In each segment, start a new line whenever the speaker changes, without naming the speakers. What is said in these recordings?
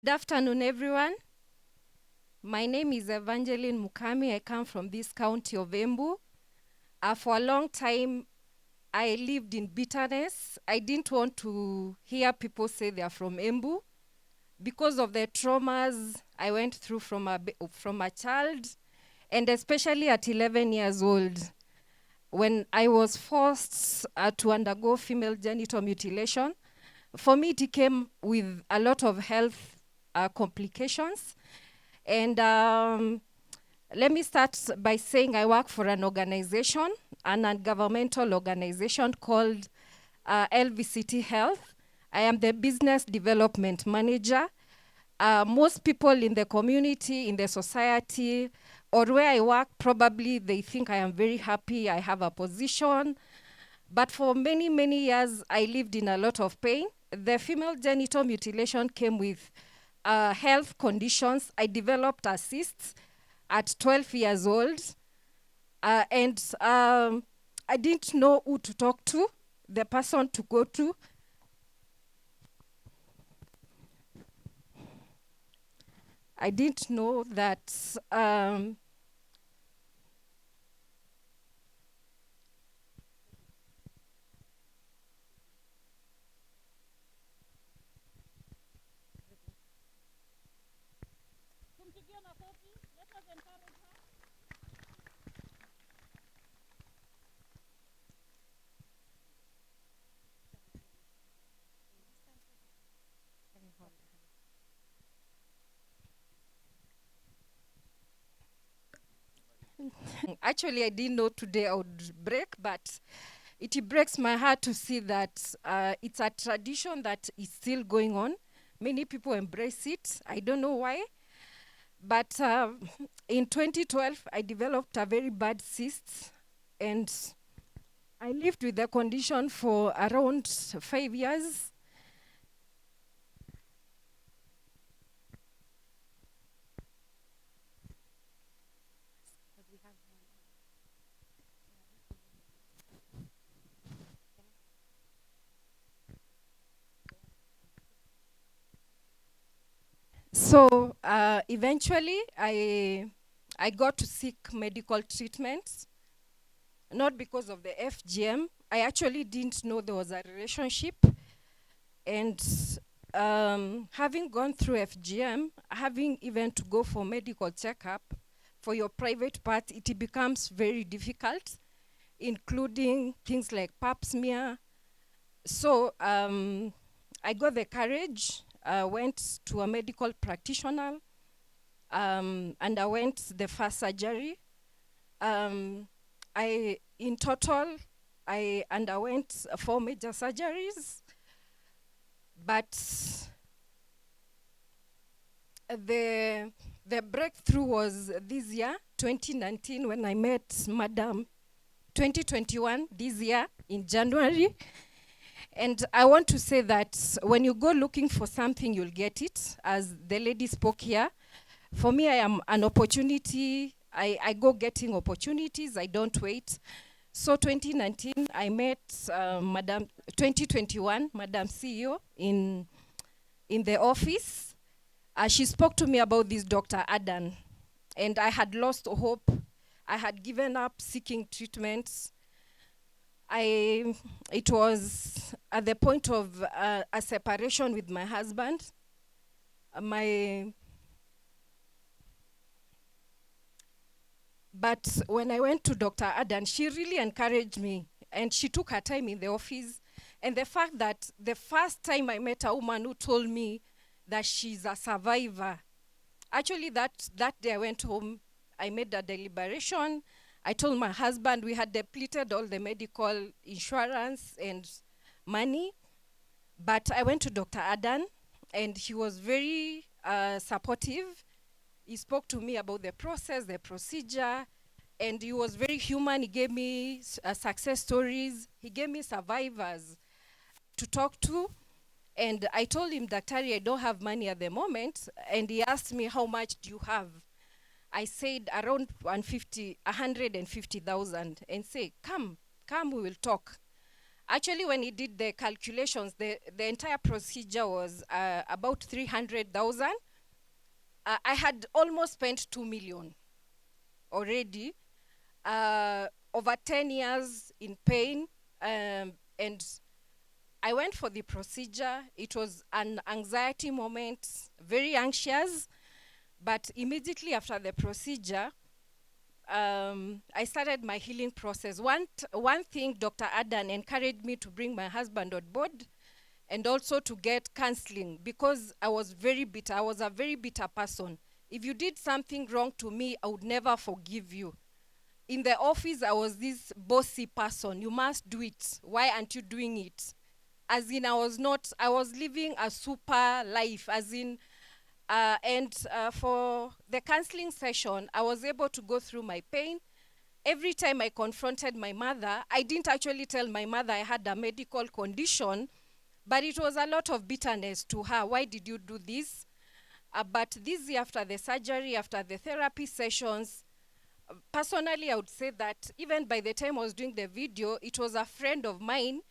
Good afternoon, everyone. My name is Evangeline Mukami. I come from this county of Embu. For a long time, I lived in bitterness. I didn't want to hear people say they are from Embu because of the traumas I went through from a child, and especially at 11 years old, when I was forced to undergo female genital mutilation. For me, it came with a lot of health complications. And let me start by saying I work for an organization, an ungovernmental organization called LVCT Health. I am the business development manager. Most people in the community, in the society, or where I work, probably they think I am very happy, I have a position. But for many, many years, I lived in a lot of pain. The female genital mutilation came with health conditions. I developed a cyst at 12 years old. And I didn't know who to talk to, the person to go to. I didn't know that actually, I didn't know today I would break, but it breaks my heart to see that it's a tradition that is still going on. Many people embrace it. I don't know why. But in 2012, I developed a very bad cyst, and I lived with the condition for around 5 years. So eventually, I got to seek medical treatment, not because of the FGM. I actually didn't know there was a relationship. And having gone through FGM, having even to go for medical checkup for your private part, it becomes very difficult, including things like pap smear. So I got the courage, went to a medical practitioner, and I went the first surgery. In total, I underwent 4 major surgeries, but the breakthrough was this year, 2019, when I met Madam. 2021, this year in January. And I want to say that when you go looking for something, you'll get it, as the lady spoke here. For me, I am an opportunity. I go getting opportunities. I don't wait. So 2019, I met Madam. 2021, Madam CEO in the office. She spoke to me about this Dr. Adan, and I had lost hope. I had given up seeking treatments. It was at the point of a separation with my husband. But when I went to Dr. Adan, she really encouraged me, and she took her time in the office. And the fact that the first time I met a woman who told me that she's a survivor, actually that day I went home, I made a deliberation. I told my husband we had depleted all the medical insurance and money, but I went to Dr. Adan, and he was very supportive. He spoke to me about the process, the procedure, and he was very human. He gave me success stories. He gave me survivors to talk to. And I told him, Daktari, I don't have money at the moment. And he asked me, how much do you have? I said around 150,000, and say, come, we will talk. Actually, when he did the calculations, the entire procedure was about 300,000. I had almost spent 2 million already, over 10 years in pain, and I went for the procedure. It was an anxiety moment, very anxious, but immediately after the procedure, I started my healing process. One thing, Dr. Adan encouraged me to bring my husband on board and also to get counseling, because I was very bitter. I was a very bitter person. If you did something wrong to me, I would never forgive you. In the office, I was this bossy person. You must do it. Why aren't you doing it? As in, I was living a super life, as in, and for the counseling session, I was able to go through my pain. Every time I confronted my mother, I didn't actually tell my mother I had a medical condition, but it was a lot of bitterness to her. Why did you do this? But this year, after the surgery, after the therapy sessions, personally, I would say that even by the time I was doing the video, it was a friend of mine.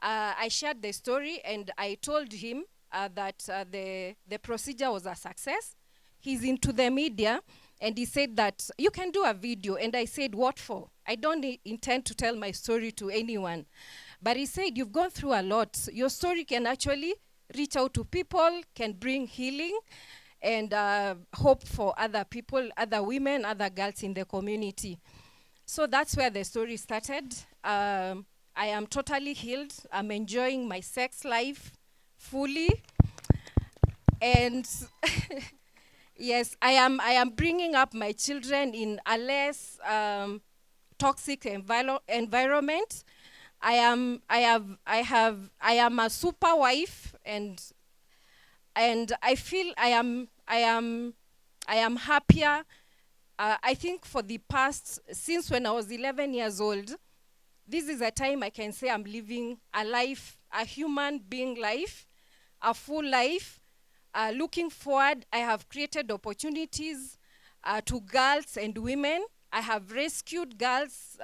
I shared the story and I told him that the procedure was a success. He's into the media and he said that you can do a video. And I said, what for? I don't intend to tell my story to anyone. But he said, you've gone through a lot. Your story can actually reach out to people, can bring healing and hope for other people, other women, other girls in the community. So that's where the story started. I am totally healed. I'm enjoying my sex life fully. And yes, I am bringing up my children in a less toxic environment. I am a super wife, and I feel I am happier. I think for the past, since when I was 11 years old, this is a time I can say I'm living a life, a human being life, a full life. Looking forward, I have created opportunities to girls and women. I have rescued girls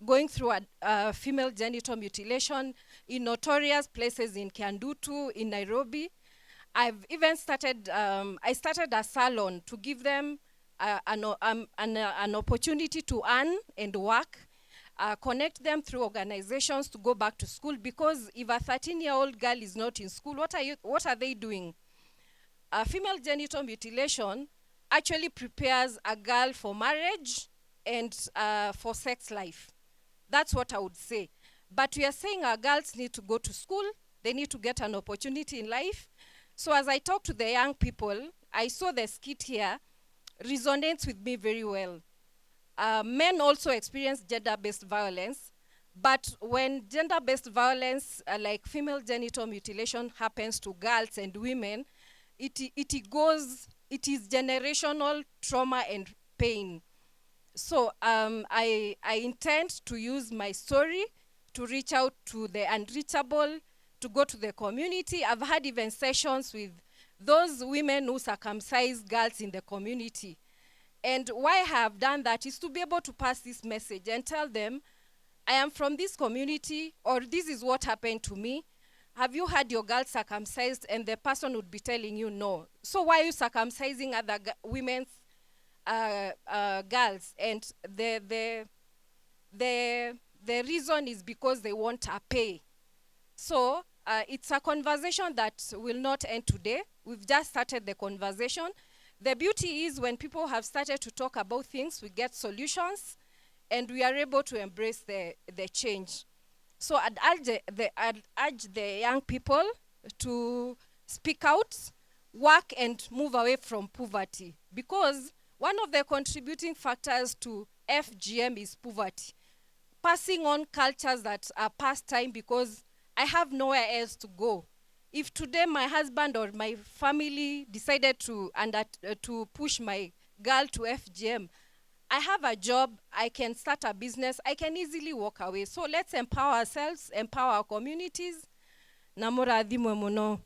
going through female genital mutilation in notorious places in Kiandutu, in Nairobi. I've even started, I started a salon to give them an opportunity to earn and work, connect them through organizations to go back to school, because if a 13-year-old girl is not in school, what are they doing? Female genital mutilation actually prepares a girl for marriage and for sex life. That's what I would say. But we are saying our girls need to go to school, they need to get an opportunity in life. So as I talk to the young people, I saw the skit here resonates with me very well. Men also experience gender-based violence, but when gender-based violence, like female genital mutilation, happens to girls and women, it is generational trauma and pain. So I intend to use my story to reach out to the unreachable, to go to the community. I've had even sessions with those women who circumcise girls in the community. And why I have done that is to be able to pass this message and tell them, I am from this community, or this is what happened to me. Have you had your girl circumcised? And the person would be telling you no. So why are you circumcising other women's girls? And the reason is because they want a pay. So it's a conversation that will not end today. We've just started the conversation. The beauty is when people have started to talk about things, we get solutions, and we are able to embrace the change. So I'd urge the young people to speak out, work, and move away from poverty. Because one of the contributing factors to FGM is poverty. Passing on cultures that are past time, because I have nowhere else to go. If today my husband or my family decided to push my girl to FGM, I have a job, I can start a business, I can easily walk away. So let's empower ourselves, empower our communities. Namura adhimwe muno.